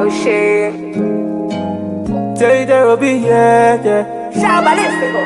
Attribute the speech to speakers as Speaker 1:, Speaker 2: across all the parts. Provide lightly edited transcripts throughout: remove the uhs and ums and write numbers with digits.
Speaker 1: shit.
Speaker 2: Say there will be yeah.
Speaker 1: Shout about this people.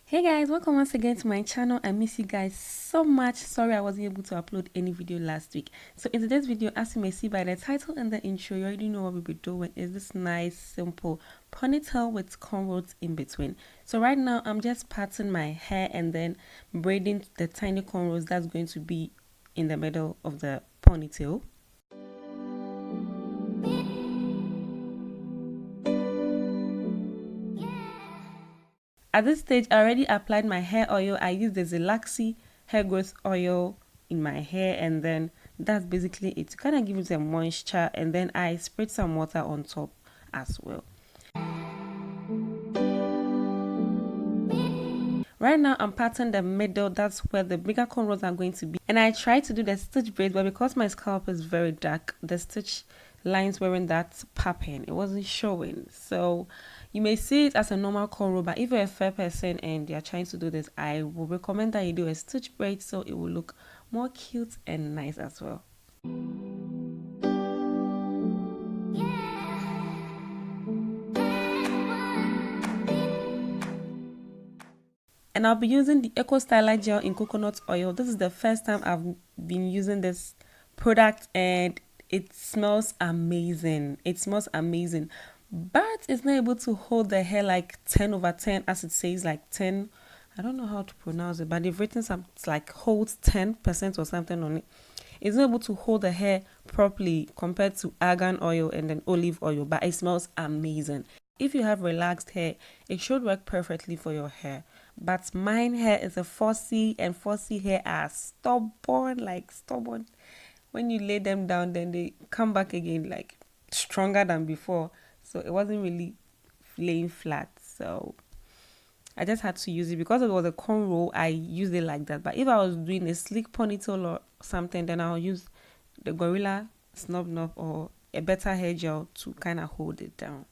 Speaker 3: Hey guys, welcome once again to my channel. I miss you guys so much. Sorry I wasn't able to upload any video last week. So in today's video, as you may see by the title and the intro, you already know what we'll be doing. Is this nice simple ponytail with cornrows in between. So right now I'm just parting my hair and then braiding the tiny cornrows that's going to be in the middle of the ponytail. At this stage, I already applied my hair oil. I used the Zilaxi hair growth oil in my hair, and then that's basically it. To kind of give it a moisture, and then I sprayed some water on top as well. Right now, I'm parting the middle. That's where the bigger cornrows are going to be. And I tried to do the stitch braids, but because my scalp is very dark, the stitch lines weren't that popping. It wasn't showing. So you may see it as a normal cornrow, but if you're a fair person and you're trying to do this, I will recommend that you do a stitch braid so it will look more cute and nice as well. And I'll be using the Eco Styler gel in coconut oil. This is the first time I've been using this product and it smells amazing. It smells amazing. But it's not able to hold the hair like 10/10 as it says, like 10. I don't know how to pronounce it, but they've written something like holds 10% or something on it. It's not able to hold the hair properly compared to argan oil and then olive oil, but it smells amazing. If you have relaxed hair, it should work perfectly for your hair. But mine hair is a 4C, and 4C hair are stubborn, like stubborn. When you lay them down, then they come back again like stronger than before. So it wasn't really laying flat. So I just had to use it because it was a cornrow. I used it like that. But if I was doing a sleek ponytail or something, then I'll use the Gorilla Snub Knob or a better hair gel to kind of hold it down.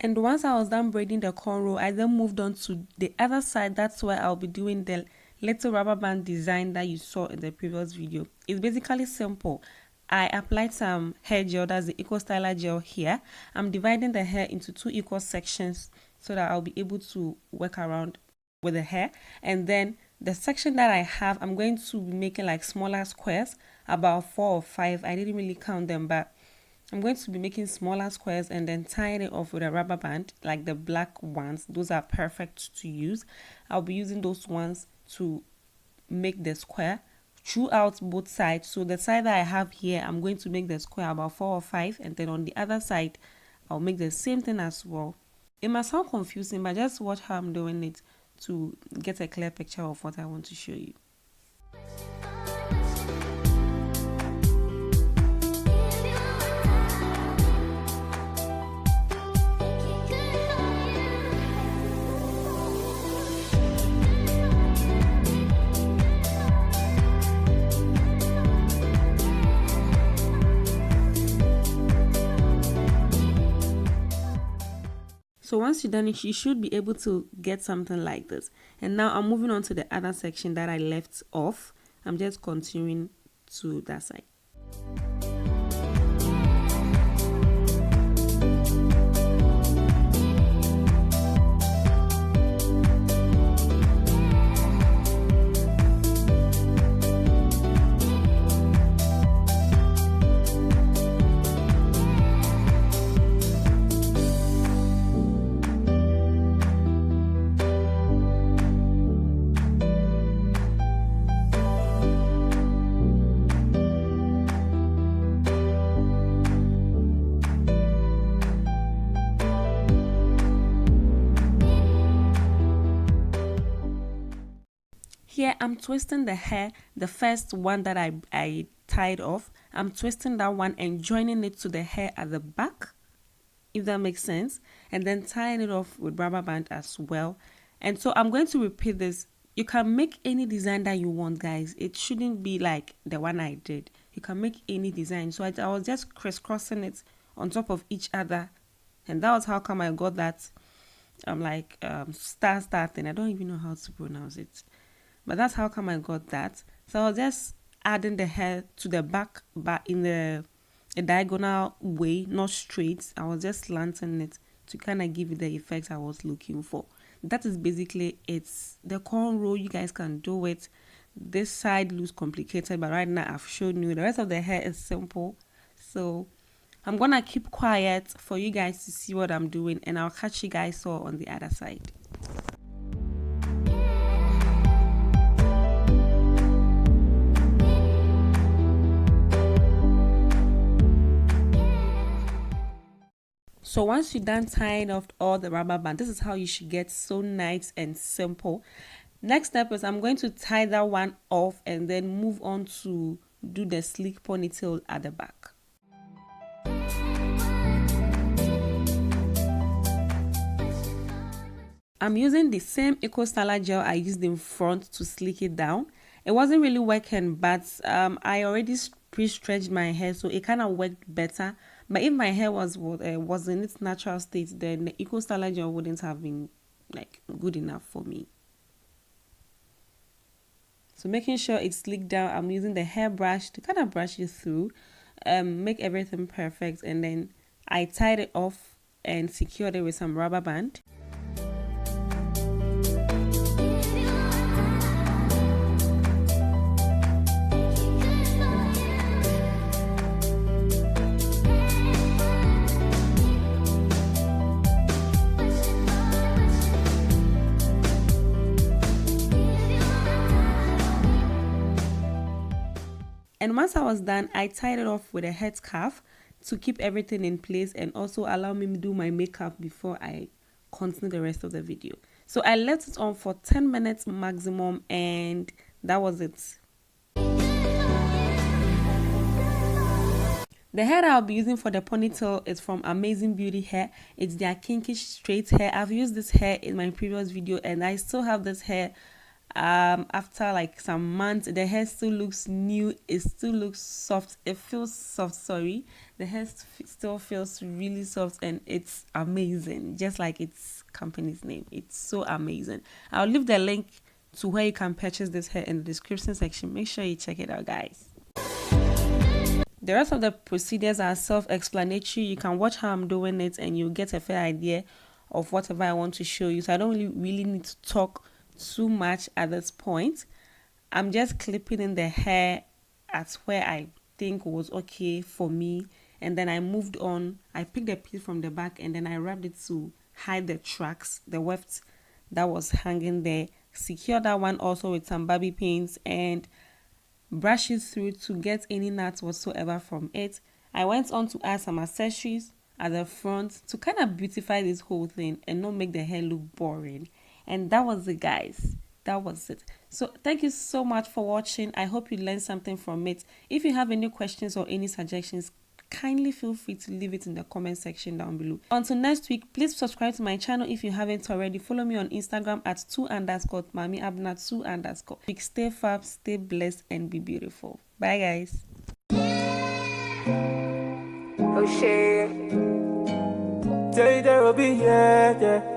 Speaker 3: And once I was done braiding the cornrow, I then moved on to the other side. That's where I'll be doing the little rubber band design that you saw in the previous video. It's basically simple. I applied some hair gel, that's the Eco Styler gel here. I'm dividing the hair into 2 equal sections so that I'll be able to work around with the hair. And then the section that I have, I'm going to be making like smaller squares, about 4 or 5. I didn't really count them, but I'm going to be making smaller squares and then tying it off with a rubber band, like the black ones. Those are perfect to use. I'll be using those ones to make the square throughout both sides. So the side that I have here, I'm going to make the square about 4 or 5, and then on the other side, I'll make the same thing as well. It must sound confusing, but just watch how I'm doing it to get a clear picture of what I want to show you. So once you're done it, you should be able to get something like this. And now I'm moving on to the other section that I left off. I'm just continuing to that side. Here I'm twisting the hair, the first one that I tied off. I'm twisting that one and joining it to the hair at the back, if that makes sense, and then tying it off with rubber band as well. And so I'm going to repeat this. You can make any design that you want, guys. It shouldn't be like the one I did. You can make any design. So I was just crisscrossing it on top of each other, and that was how come I got that star thing. I don't even know how to pronounce it, but that's how come I got that. So I was just adding the hair to the back, but in a diagonal way, not straight. I was just slanting it to kind of give it the effect I was looking for. That is basically it. The cornrow, you guys can do it. This side looks complicated, but right now I've shown you. The rest of the hair is simple. So I'm gonna keep quiet for you guys to see what I'm doing, and I'll catch you guys all on the other side. So once you're done tying off all the rubber band, this is how you should get so nice and simple. Next step is I'm going to tie that one off and then move on to do the sleek ponytail at the back. I'm using the same Eco Styler gel I used in front to sleek it down. It wasn't really working, but I already pre-stretched my hair, so it kind of worked better. But if my hair was in its natural state, then the Eco Styler gel wouldn't have been like good enough for me. So making sure it's sleeked down, I'm using the hairbrush to kind of brush it through, make everything perfect, and then I tied it off and secured it with some rubber band. And once I was done, I tied it off with a headscarf to keep everything in place and also allow me to do my makeup before I continue the rest of the video. So I left it on for 10 minutes maximum, and that was it. The hair I'll be using for the ponytail is from AmazingBeautyHair. It's their kinky straight hair. I've used this hair in my previous video, and I still have this hair. After like some months, the hair still looks new. It still looks soft. It feels soft, sorry. The hair still feels really soft, and it's amazing, just like its company's name. It's so amazing. I'll leave the link to where you can purchase this hair in the description section. Make sure you check it out, guys. The rest of the procedures are self-explanatory. You can watch how I'm doing it and you'll get a fair idea of whatever I want to show you. So I don't really need to talk too much at this point. I'm just clipping in the hair at where I think was okay for me, and then I moved on. I picked the piece from the back and then I wrapped it to hide the tracks, the weft that was hanging there. Secure that one also with some bobby pins and brush it through to get any knots whatsoever from it. I went on to add some accessories at the front to kind of beautify this whole thing and not make the hair look boring. And that was it, guys. That was it. So thank you so much for watching. I hope you learned something from it. If you have any questions or any suggestions, kindly feel free to leave it in the comment section down below. Until next week, please subscribe to my channel if you haven't already. Follow me on Instagram at 2_Maame Abena 2_. Stay fab, stay blessed, and be beautiful. Bye, guys.
Speaker 2: Oh shit. There will be, yeah.